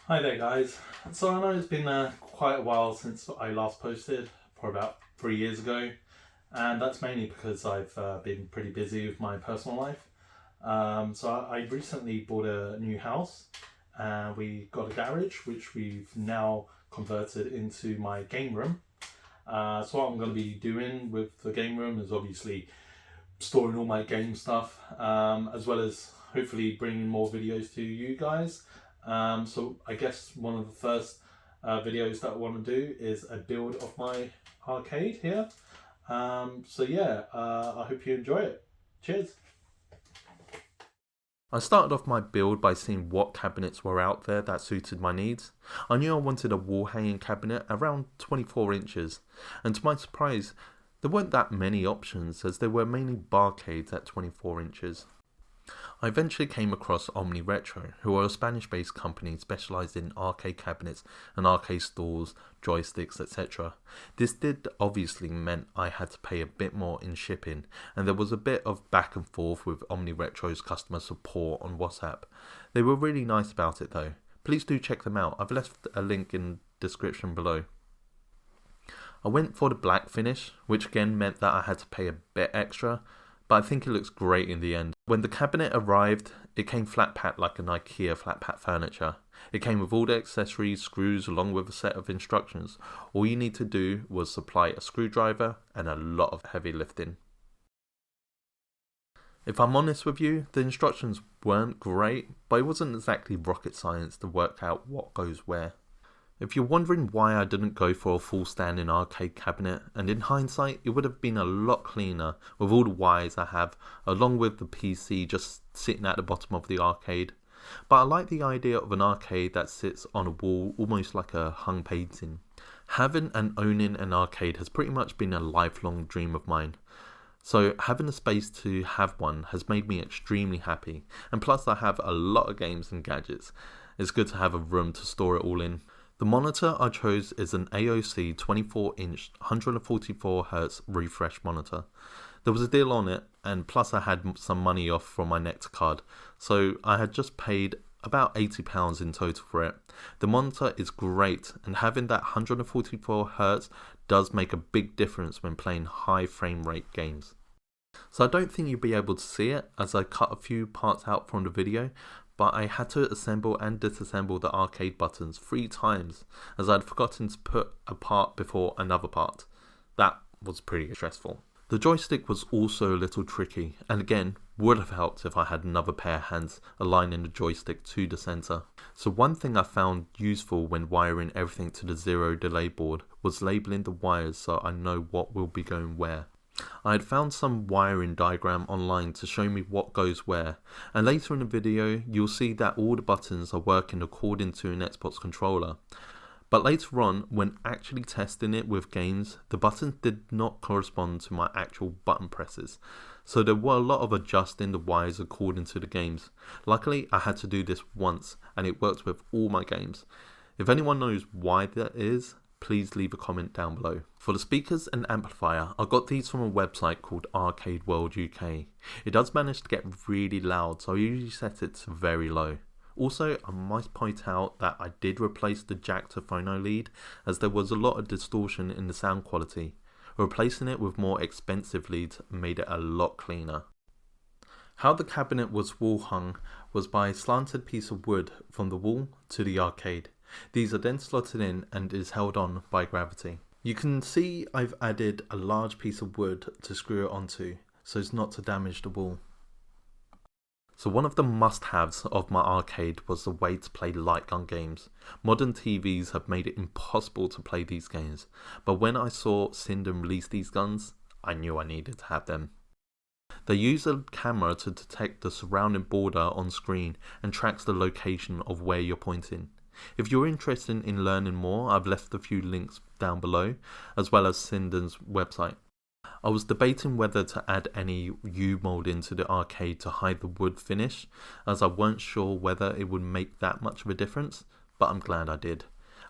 Hi there guys. So I know it's been quite a while since I last posted, for about 3 years ago, and that's mainly because I've been pretty busy with my personal life. So I recently bought a new house and we got a garage which we've now converted into my game room. So what I'm going to be doing with the game room is obviously storing all my game stuff, as well as hopefully bringing more videos to you guys. So I guess one of the first videos that I want to do is a build of my arcade here. So yeah, I hope you enjoy it. Cheers. I started off my build by seeing what cabinets were out there that suited my needs. I knew I wanted a wall hanging cabinet around 24 inches, and to my surprise, there weren't that many options as they were mainly barcades at 24 inches. I eventually came across OmniRetro, who are a Spanish-based company specialised in arcade cabinets and arcade stalls, joysticks, etc. This did obviously meant I had to pay a bit more in shipping, and there was a bit of back and forth with OmniRetro's customer support on WhatsApp. They were really nice about it though. Please do check them out. I've left a link in the description below. I went for the black finish, which again meant that I had to pay a bit extra, but I think it looks great in the end. When the cabinet arrived, it came flat packed like an IKEA flat pack furniture. It came with all the accessories, screws, along with a set of instructions. All you need to do was supply a screwdriver and a lot of heavy lifting. If I'm honest with you, the instructions weren't great, but it wasn't exactly rocket science to work out what goes where. If you're wondering why I didn't go for a full standing arcade cabinet, and in hindsight it would have been a lot cleaner with all the wires I have, along with the PC just sitting at the bottom of the arcade. But I like the idea of an arcade that sits on a wall almost like a hung painting. Having and owning an arcade has pretty much been a lifelong dream of mine. So having a space to have one has made me extremely happy, and plus I have a lot of games and gadgets. It's good to have a room to store it all in. The monitor I chose is an AOC 24-inch 144Hz refresh monitor. There was a deal on it, and plus I had some money off from my Nectar card, so I had just paid about £80 in total for it. The monitor is great, and having that 144Hz does make a big difference when playing high frame rate games. So I don't think you'll be able to see it as I cut a few parts out from the video, but I had to assemble and disassemble the arcade buttons 3 times as I'd forgotten to put a part before another part. That was pretty stressful. The joystick was also a little tricky, and again would have helped if I had another pair of hands aligning the joystick to the center. So one thing I found useful when wiring everything to the zero delay board was labeling the wires so I know what will be going where. I had found some wiring diagram online to show me what goes where, and later in the video you'll see that all the buttons are working according to an Xbox controller. But later on, when actually testing it with games, the buttons did not correspond to my actual button presses, so there were a lot of adjusting the wires according to the games. Luckily I had to do this once and it works with all my games. If anyone knows why that is, please leave a comment down below. For the speakers and amplifier, I got these from a website called Arcade World UK. It does manage to get really loud, so I usually set it to very low. Also, I must point out that I did replace the jack to phono lead as there was a lot of distortion in the sound quality. Replacing it with more expensive leads made it a lot cleaner. How the cabinet was wall hung was by a slanted piece of wood from the wall to the arcade. These are then slotted in and is held on by gravity. You can see I've added a large piece of wood to screw it onto so as not to damage the wall. So one of the must-haves of my arcade was the way to play light gun games. Modern TVs have made it impossible to play these games, but when I saw Sinden release these guns, I knew I needed to have them. They use a camera to detect the surrounding border on screen and tracks the location of where you're pointing. If you're interested in learning more, I've left a few links down below, as well as Sinden's website. I was debating whether to add any U-molding to the arcade to hide the wood finish, as I weren't sure whether it would make that much of a difference, but I'm glad I did.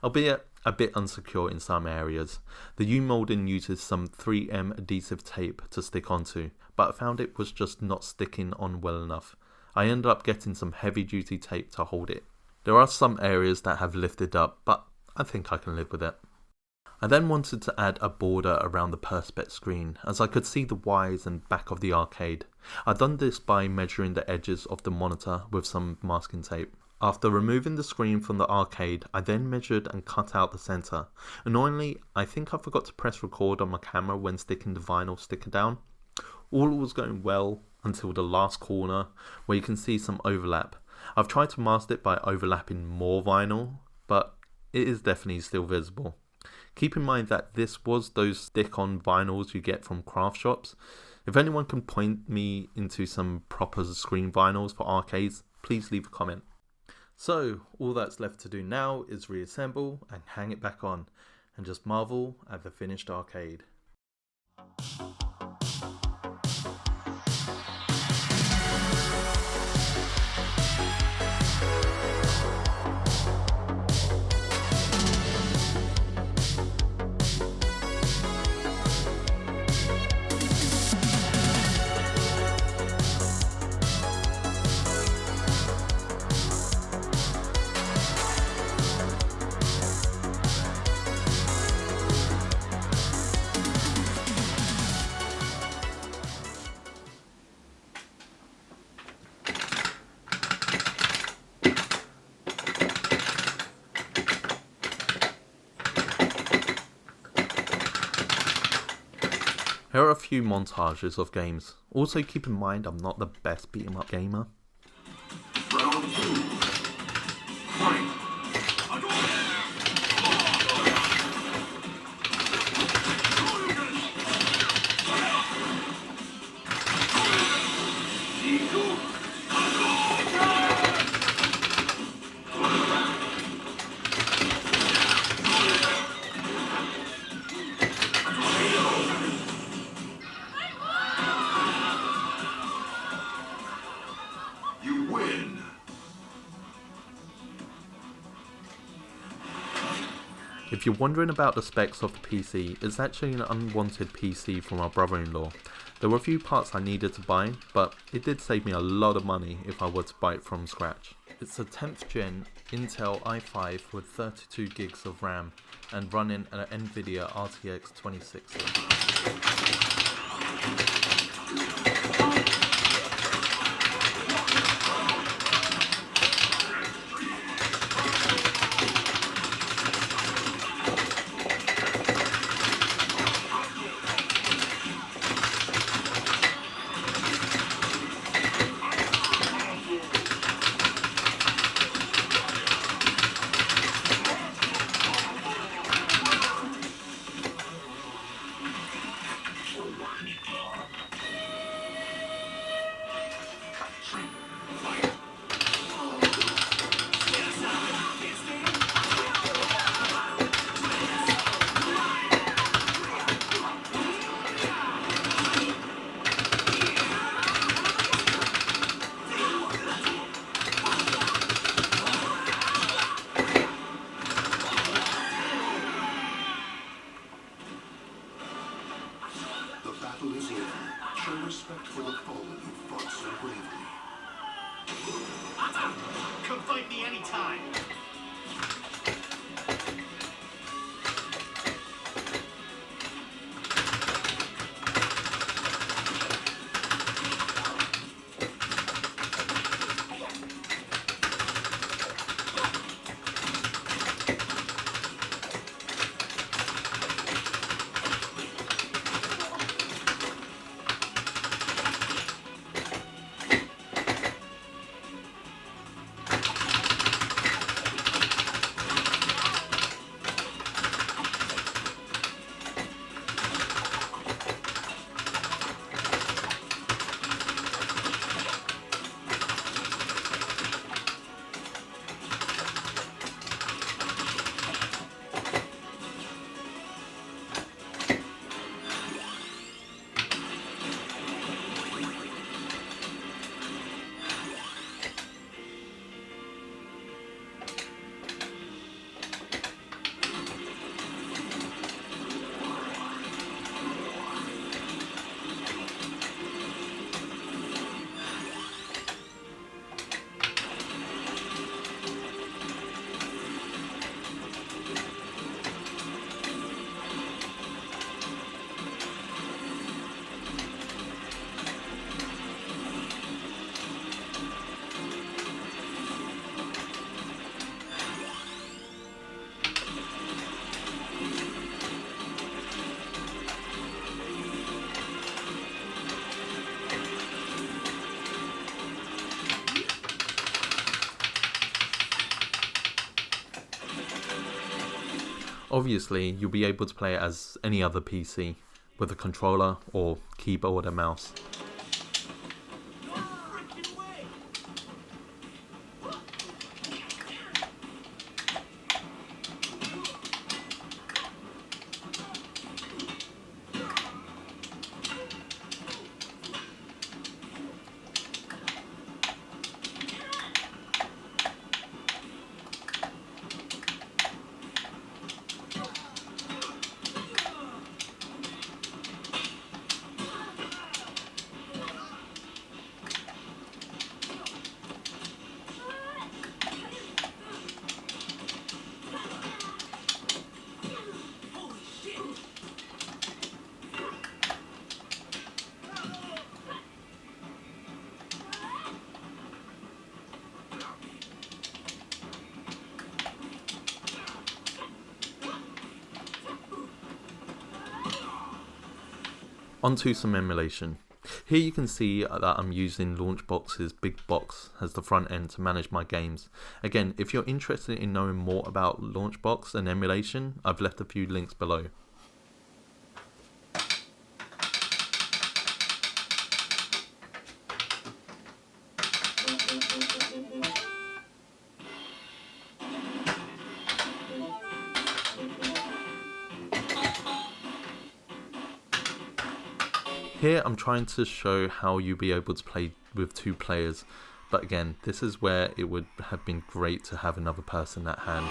Albeit a bit unsecure in some areas. The U-molding uses some 3M adhesive tape to stick onto, but I found it was just not sticking on well enough. I ended up getting some heavy duty tape to hold it. There are some areas that have lifted up, but I think I can live with it. I then wanted to add a border around the Perspex screen, as I could see the Ys and back of the arcade. I'd done this by measuring the edges of the monitor with some masking tape. After removing the screen from the arcade, I then measured and cut out the centre. Annoyingly, I think I forgot to press record on my camera when sticking the vinyl sticker down. All was going well until the last corner, where you can see some overlap. I've tried to mask it by overlapping more vinyl, but it is definitely still visible. Keep in mind that this was those stick-on vinyls you get from craft shops. If anyone can point me into some proper screen vinyls for arcades, please leave a comment. So, all that's left to do now is reassemble and hang it back on, and just marvel at the finished arcade. Here are a few montages of games. Also keep in mind I'm not the best beat 'em up gamer. Round 2. Fight. You win. If you're wondering about the specs of the PC, it's actually an unwanted PC from our brother-in-law. There were a few parts I needed to buy, but it did save me a lot of money if I were to buy it from scratch. It's a 10th gen Intel i5 with 32 gigs of RAM and running an NVIDIA RTX 2060. Obviously, you'll be able to play it as any other PC with a controller or keyboard and mouse. Onto some emulation. Here you can see that I'm using Launchbox's big box as the front end to manage my games. Again, if you're interested in knowing more about Launchbox and emulation, I've left a few links below. Here I'm trying to show how you'll be able to play with 2 players, but again, this is where it would have been great to have another person at hand.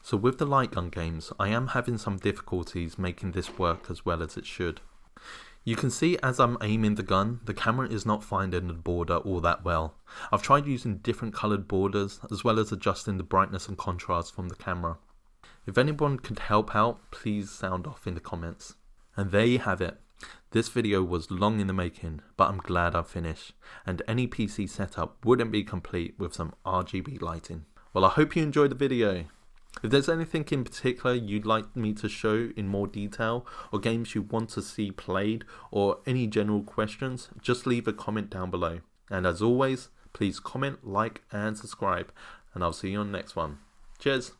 So with the light gun games, I am having some difficulties making this work as well as it should. You can see as I'm aiming the gun, the camera is not finding the border all that well. I've tried using different coloured borders as well as adjusting the brightness and contrast from the camera. If anyone could help out, please sound off in the comments. And there you have it. This video was long in the making, but I'm glad I've finished, and any PC setup wouldn't be complete with some RGB lighting. Well, I hope you enjoyed the video. If there's anything in particular you'd like me to show in more detail, or games you want to see played, or any general questions, just leave a comment down below. And as always, please comment, like and subscribe, and I'll see you on the next one. Cheers!